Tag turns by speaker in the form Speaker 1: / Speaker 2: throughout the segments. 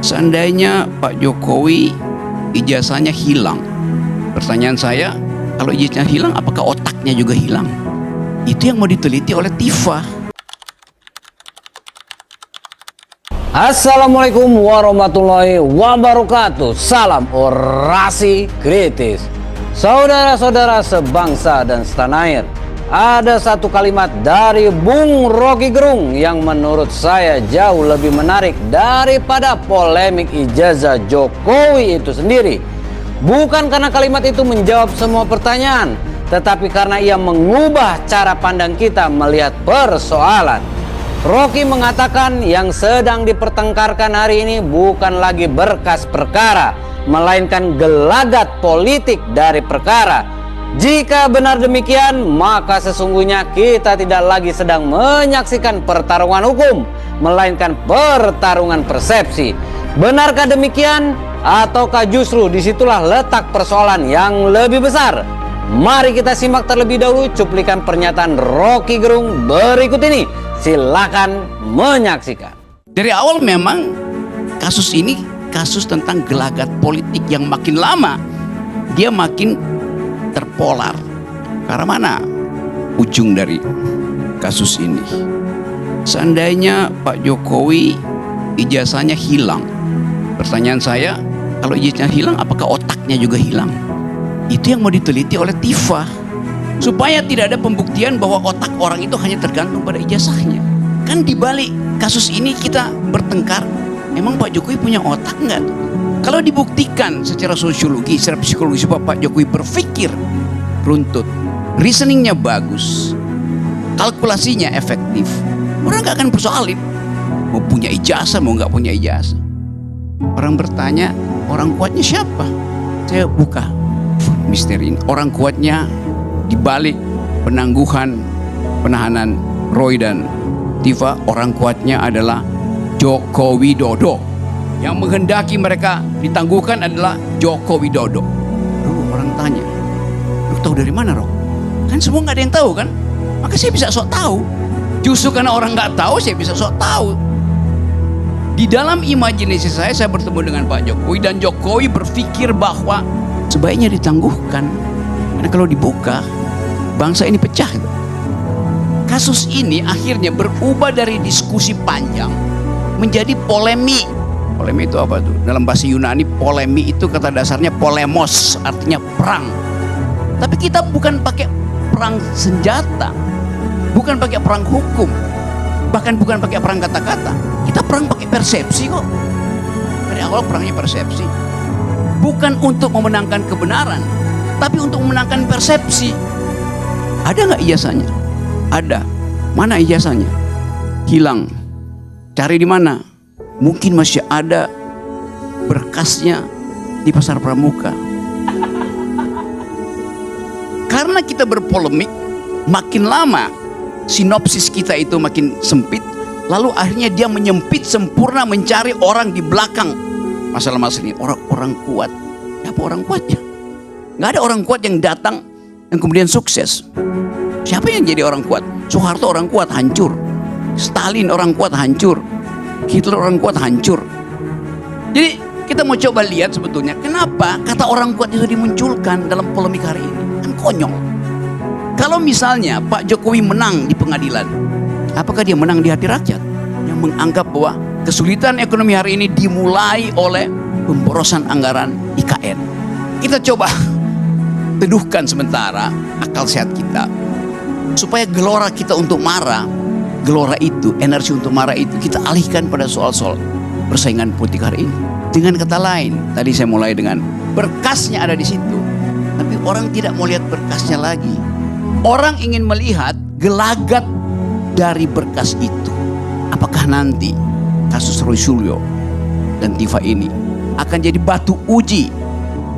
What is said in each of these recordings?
Speaker 1: Seandainya Pak Jokowi ijazahnya hilang, pertanyaan saya, kalau ijazahnya hilang, apakah otaknya juga hilang? Itu yang mau diteliti oleh TIFA.
Speaker 2: Assalamualaikum warahmatullahi wabarakatuh. Salam orasi kritis. Saudara-saudara sebangsa dan setanah air, ada satu kalimat dari Bung Rocky Gerung yang menurut saya jauh lebih menarik daripada polemik ijazah Jokowi itu sendiri. Bukan karena kalimat itu menjawab semua pertanyaan, tetapi karena ia mengubah cara pandang kita melihat persoalan. Rocky mengatakan yang sedang dipertengkarkan hari ini bukan lagi berkas perkara, melainkan gelagat politik dari perkara. Jika benar demikian, maka sesungguhnya kita tidak lagi sedang menyaksikan pertarungan hukum, melainkan pertarungan persepsi. Benarkah demikian? Ataukah justru disitulah letak persoalan yang lebih besar? Mari kita simak terlebih dahulu cuplikan pernyataan Rocky Gerung berikut ini. Silakan menyaksikan.
Speaker 1: Dari awal memang kasus ini kasus tentang gelagat politik yang makin lama dia makin terpolar. Karena mana ujung dari kasus ini? Seandainya Pak Jokowi ijazahnya hilang, pertanyaan saya, kalau ijazahnya hilang, apakah otaknya juga hilang? Itu yang mau diteliti oleh TIFA, supaya tidak ada pembuktian bahwa otak orang itu hanya tergantung pada ijazahnya. Kan di balik kasus ini kita bertengkar, emang Pak Jokowi punya otak nggak? Kalau dibuktikan secara sosiologi, secara psikologi bahwa Pak Jokowi berpikir runtut, reasoningnya bagus, kalkulasinya efektif, orang nggak akan persoalin mau punya ijazah mau nggak punya ijazah. Orang bertanya, orang kuatnya siapa? Saya buka misteri ini. Orang kuatnya di balik penahanan Roy dan Tifa, orang kuatnya adalah Joko Widodo. Yang menghendaki mereka ditangguhkan adalah Joko Widodo. Lalu orang tanya, lu tahu dari mana, Rok? Kan semua nggak ada yang tahu kan? Maka saya bisa sok tahu. Justru karena orang nggak tahu, saya bisa sok tahu. Di dalam imajinasi saya bertemu dengan Pak Jokowi, dan Jokowi berpikir bahwa sebaiknya ditangguhkan. Karena kalau dibuka, bangsa ini pecah. Kasus ini akhirnya berubah dari diskusi panjang menjadi polemik. Polemik itu apa tuh? Dalam bahasa Yunani, polemik itu kata dasarnya polemos, artinya perang. Tapi kita bukan pakai perang senjata, bukan pakai perang hukum, bahkan bukan pakai perang kata-kata. Kita perang pakai persepsi kok. Dari awal perangnya persepsi. Bukan untuk memenangkan kebenaran, tapi untuk memenangkan persepsi. Ada nggak ijazahnya? Ada. Mana ijazahnya? Hilang. Cari di mana? Mungkin masih ada berkasnya di Pasar Pramuka. Karena kita berpolemik, makin lama sinopsis kita itu makin sempit. Lalu akhirnya dia menyempit sempurna mencari orang di belakang masalah-masalah ini. Orang kuat. Siapa orang kuatnya? Nggak ada orang kuat yang datang yang kemudian sukses. Siapa yang jadi orang kuat? Soeharto orang kuat, hancur. Stalin orang kuat, hancur. Hitler orang kuat, hancur. Jadi kita mau coba lihat sebetulnya kenapa kata orang kuat itu dimunculkan dalam polemik hari ini. Kan konyol. Kalau misalnya Pak Jokowi menang di pengadilan, apakah dia menang di hati rakyat yang menganggap bahwa kesulitan ekonomi hari ini dimulai oleh pemborosan anggaran IKN? Kita coba teduhkan sementara akal sehat kita, supaya gelora kita untuk marah, gelora itu, energi untuk marah itu kita alihkan pada soal-soal persaingan politik hari ini. Dengan kata lain, tadi saya mulai dengan berkasnya ada di situ, tapi orang tidak mau lihat berkasnya lagi. Orang ingin melihat gelagat dari berkas itu. Apakah nanti kasus Roy Suryo dan Tifa ini akan jadi batu uji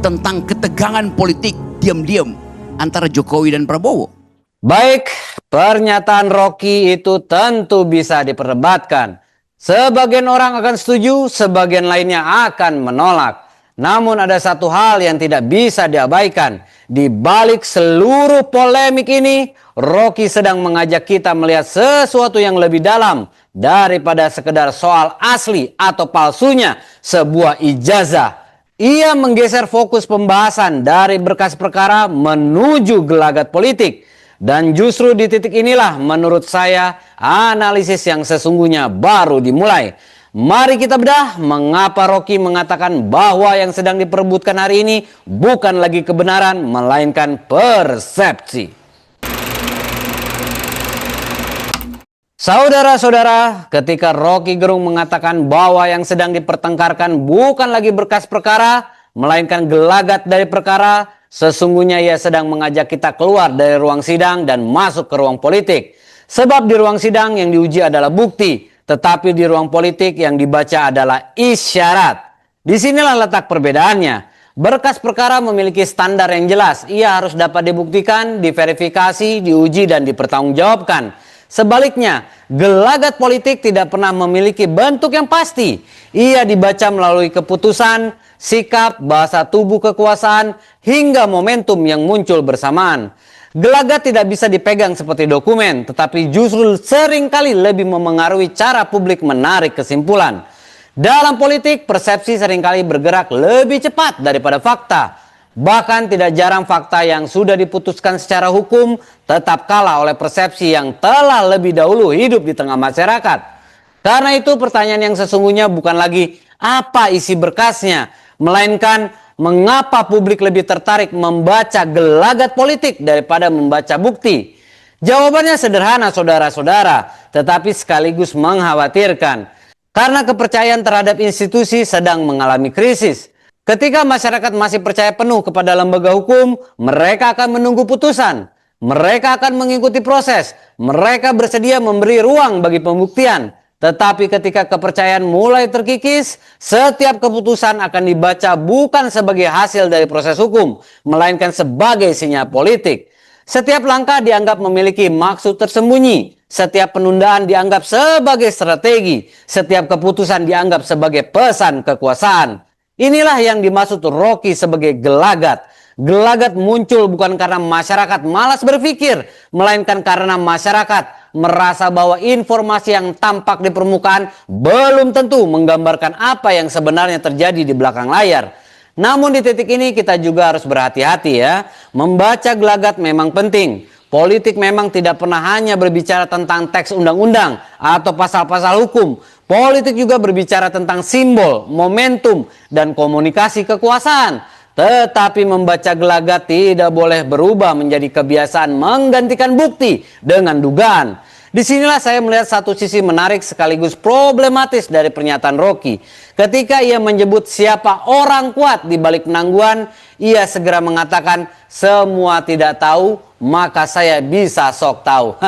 Speaker 1: tentang ketegangan politik diam-diam antara Jokowi dan Prabowo?
Speaker 2: Baik, pernyataan Rocky itu tentu bisa diperdebatkan. Sebagian orang akan setuju, sebagian lainnya akan menolak. Namun ada satu hal yang tidak bisa diabaikan. Di balik seluruh polemik ini, Rocky sedang mengajak kita melihat sesuatu yang lebih dalam daripada sekedar soal asli atau palsunya sebuah ijazah. Ia menggeser fokus pembahasan dari berkas perkara menuju gelagat politik. Dan justru di titik inilah menurut saya analisis yang sesungguhnya baru dimulai. Mari kita bedah mengapa Rocky mengatakan bahwa yang sedang diperebutkan hari ini bukan lagi kebenaran melainkan persepsi. Saudara-saudara, ketika Rocky Gerung mengatakan bahwa yang sedang dipertengkarkan bukan lagi berkas perkara, melainkan gelagat dari perkara, sesungguhnya ia sedang mengajak kita keluar dari ruang sidang dan masuk ke ruang politik. Sebab di ruang sidang yang diuji adalah bukti, tetapi di ruang politik yang dibaca adalah isyarat. Disinilah letak perbedaannya. Berkas perkara memiliki standar yang jelas. Ia harus dapat dibuktikan, diverifikasi, diuji, dan dipertanggungjawabkan. Sebaliknya, gelagat politik tidak pernah memiliki bentuk yang pasti. Ia dibaca melalui keputusan, sikap, bahasa tubuh kekuasaan, hingga momentum yang muncul bersamaan. Gelagat tidak bisa dipegang seperti dokumen, tetapi justru seringkali lebih memengaruhi cara publik menarik kesimpulan. Dalam politik, persepsi seringkali bergerak lebih cepat daripada fakta. Bahkan tidak jarang fakta yang sudah diputuskan secara hukum tetap kalah oleh persepsi yang telah lebih dahulu hidup di tengah masyarakat. Karena itu pertanyaan yang sesungguhnya bukan lagi apa isi berkasnya, melainkan mengapa publik lebih tertarik membaca gelagat politik daripada membaca bukti. Jawabannya sederhana saudara-saudara, tetapi sekaligus mengkhawatirkan. Karena kepercayaan terhadap institusi sedang mengalami krisis. Ketika masyarakat masih percaya penuh kepada lembaga hukum, mereka akan menunggu putusan. Mereka akan mengikuti proses. Mereka bersedia memberi ruang bagi pembuktian. Tetapi ketika kepercayaan mulai terkikis, setiap keputusan akan dibaca bukan sebagai hasil dari proses hukum, melainkan sebagai sinyal politik. Setiap langkah dianggap memiliki maksud tersembunyi. Setiap penundaan dianggap sebagai strategi. Setiap keputusan dianggap sebagai pesan kekuasaan. Inilah yang dimaksud Rocky sebagai gelagat. Gelagat muncul bukan karena masyarakat malas berpikir, melainkan karena masyarakat merasa bahwa informasi yang tampak di permukaan belum tentu menggambarkan apa yang sebenarnya terjadi di belakang layar. Namun di titik ini kita juga harus berhati-hati ya. Membaca gelagat memang penting. Politik memang tidak pernah hanya berbicara tentang teks undang-undang atau pasal-pasal hukum. Politik juga berbicara tentang simbol, momentum, dan komunikasi kekuasaan. Tetapi membaca gelagat tidak boleh berubah menjadi kebiasaan menggantikan bukti dengan dugaan. Disinilah saya melihat satu sisi menarik sekaligus problematis dari pernyataan Rocky. Ketika ia menyebut siapa orang kuat di balik penangguhan, ia segera mengatakan semua tidak tahu, maka saya bisa sok tahu.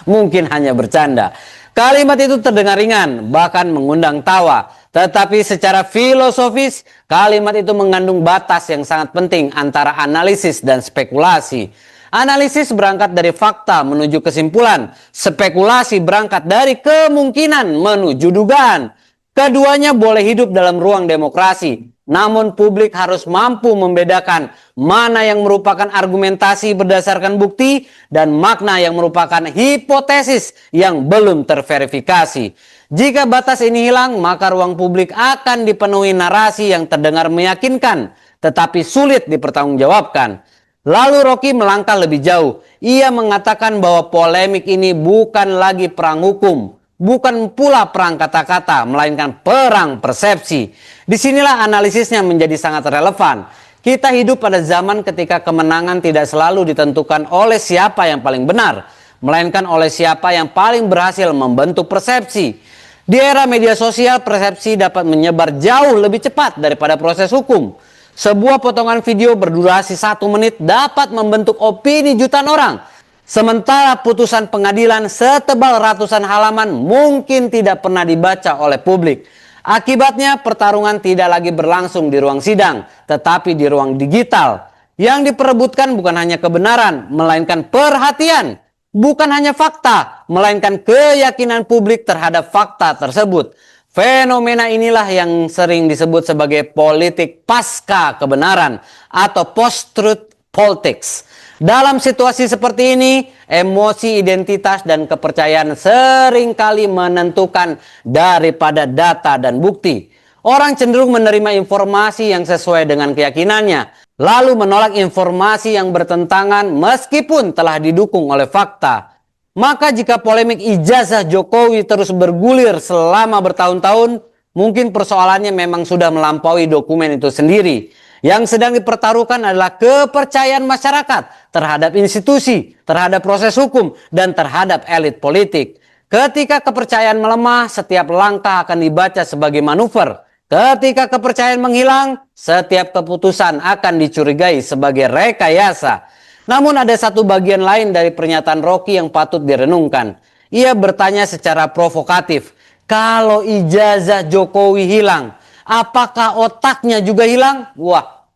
Speaker 2: Mungkin hanya bercanda. Kalimat itu terdengar ringan, bahkan mengundang tawa. Tetapi secara filosofis, kalimat itu mengandung batas yang sangat penting antara analisis dan spekulasi. Analisis berangkat dari fakta menuju kesimpulan. Spekulasi berangkat dari kemungkinan menuju dugaan. Keduanya boleh hidup dalam ruang demokrasi. Namun publik harus mampu membedakan mana yang merupakan argumentasi berdasarkan bukti dan makna yang merupakan hipotesis yang belum terverifikasi. Jika batas ini hilang, maka ruang publik akan dipenuhi narasi yang terdengar meyakinkan, tetapi sulit dipertanggungjawabkan. Lalu Rocky melangkah lebih jauh. Ia mengatakan bahwa polemik ini bukan lagi perang hukum, bukan pula perang kata-kata, melainkan perang persepsi. Disinilah analisisnya menjadi sangat relevan. Kita hidup pada zaman ketika kemenangan tidak selalu ditentukan oleh siapa yang paling benar, melainkan oleh siapa yang paling berhasil membentuk persepsi. Di era media sosial, persepsi dapat menyebar jauh lebih cepat daripada proses hukum. Sebuah potongan video berdurasi 1 menit dapat membentuk opini jutaan orang. Sementara putusan pengadilan setebal ratusan halaman mungkin tidak pernah dibaca oleh publik. Akibatnya pertarungan tidak lagi berlangsung di ruang sidang, tetapi di ruang digital. Yang diperebutkan bukan hanya kebenaran, melainkan perhatian. Bukan hanya fakta, melainkan keyakinan publik terhadap fakta tersebut. Fenomena inilah yang sering disebut sebagai politik pasca kebenaran atau post-truth politics. Dalam situasi seperti ini, Emosi, identitas, dan kepercayaan seringkali menentukan daripada data dan bukti. Orang cenderung menerima informasi yang sesuai dengan keyakinannya, lalu menolak informasi yang bertentangan meskipun telah didukung oleh fakta. Maka jika polemik ijazah Jokowi terus bergulir selama bertahun-tahun, mungkin persoalannya memang sudah melampaui dokumen itu sendiri. Yang sedang dipertaruhkan adalah kepercayaan masyarakat terhadap institusi, terhadap proses hukum, dan terhadap elit politik. Ketika kepercayaan melemah, setiap langkah akan dibaca sebagai manuver. Ketika kepercayaan menghilang, setiap keputusan akan dicurigai sebagai rekayasa. Namun ada satu bagian lain dari pernyataan Rocky yang patut direnungkan. Ia bertanya secara provokatif, kalau ijazah Jokowi hilang, apakah otaknya juga hilang? Wah,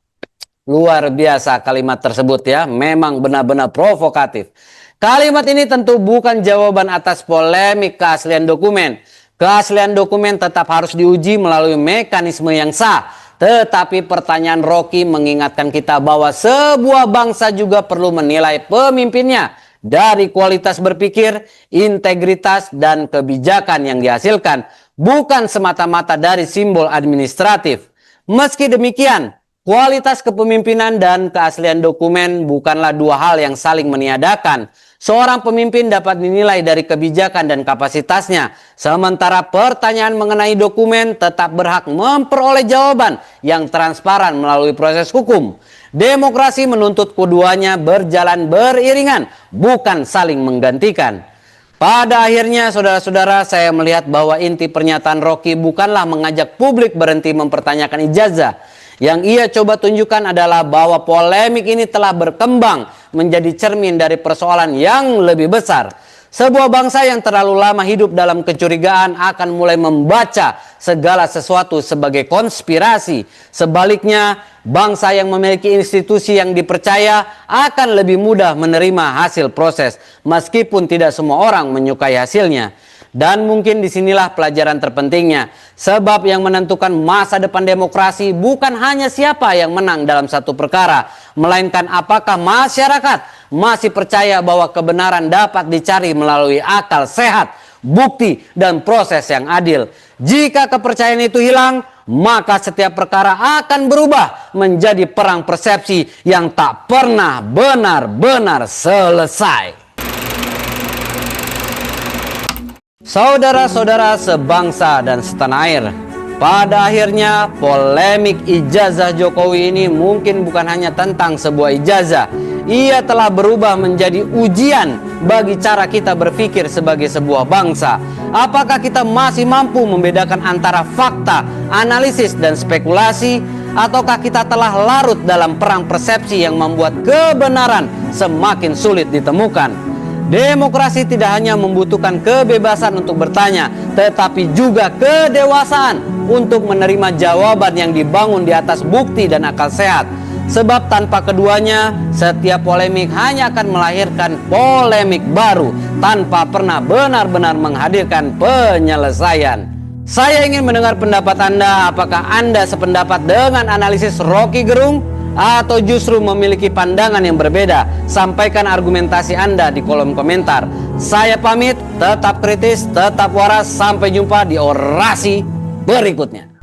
Speaker 2: luar biasa kalimat tersebut ya, memang benar-benar provokatif. Kalimat ini tentu bukan jawaban atas polemik keaslian dokumen. Keaslian dokumen tetap harus diuji melalui mekanisme yang sah. Tetapi pertanyaan Rocky mengingatkan kita bahwa sebuah bangsa juga perlu menilai pemimpinnya dari kualitas berpikir, integritas, dan kebijakan yang dihasilkan, bukan semata-mata dari simbol administratif. Meski demikian, kualitas kepemimpinan dan keaslian dokumen bukanlah dua hal yang saling meniadakan. Seorang pemimpin dapat dinilai dari kebijakan dan kapasitasnya, sementara pertanyaan mengenai dokumen tetap berhak memperoleh jawaban yang transparan melalui proses hukum. Demokrasi menuntut keduanya berjalan beriringan, bukan saling menggantikan. Pada akhirnya, saudara-saudara, saya melihat bahwa inti pernyataan Rocky bukanlah mengajak publik berhenti mempertanyakan ijazah. Yang ia coba tunjukkan adalah bahwa polemik ini telah berkembang menjadi cermin dari persoalan yang lebih besar. Sebuah bangsa yang terlalu lama hidup dalam kecurigaan akan mulai membaca segala sesuatu sebagai konspirasi. Sebaliknya, bangsa yang memiliki institusi yang dipercaya akan lebih mudah menerima hasil proses, meskipun tidak semua orang menyukai hasilnya. Dan mungkin disinilah pelajaran terpentingnya. Sebab yang menentukan masa depan demokrasi bukan hanya siapa yang menang dalam satu perkara, melainkan apakah masyarakat masih percaya bahwa kebenaran dapat dicari melalui akal sehat, bukti, dan proses yang adil. Jika kepercayaan itu hilang, maka setiap perkara akan berubah menjadi perang persepsi yang tak pernah benar-benar selesai. Saudara-saudara sebangsa dan setanah air, pada akhirnya polemik ijazah Jokowi ini mungkin bukan hanya tentang sebuah ijazah. Ia telah berubah menjadi ujian bagi cara kita berpikir sebagai sebuah bangsa. Apakah kita masih mampu membedakan antara fakta, analisis, dan spekulasi? Ataukah kita telah larut dalam perang persepsi yang membuat kebenaran semakin sulit ditemukan? Demokrasi tidak hanya membutuhkan kebebasan untuk bertanya, tetapi juga kedewasaan untuk menerima jawaban yang dibangun di atas bukti dan akal sehat. Sebab tanpa keduanya, setiap polemik hanya akan melahirkan polemik baru tanpa pernah benar-benar menghadirkan penyelesaian. Saya ingin mendengar pendapat Anda. Apakah Anda sependapat dengan analisis Rocky Gerung? Atau justru memiliki pandangan yang berbeda? Sampaikan argumentasi Anda di kolom komentar. Saya pamit, tetap kritis, tetap waras. Sampai jumpa di orasi berikutnya.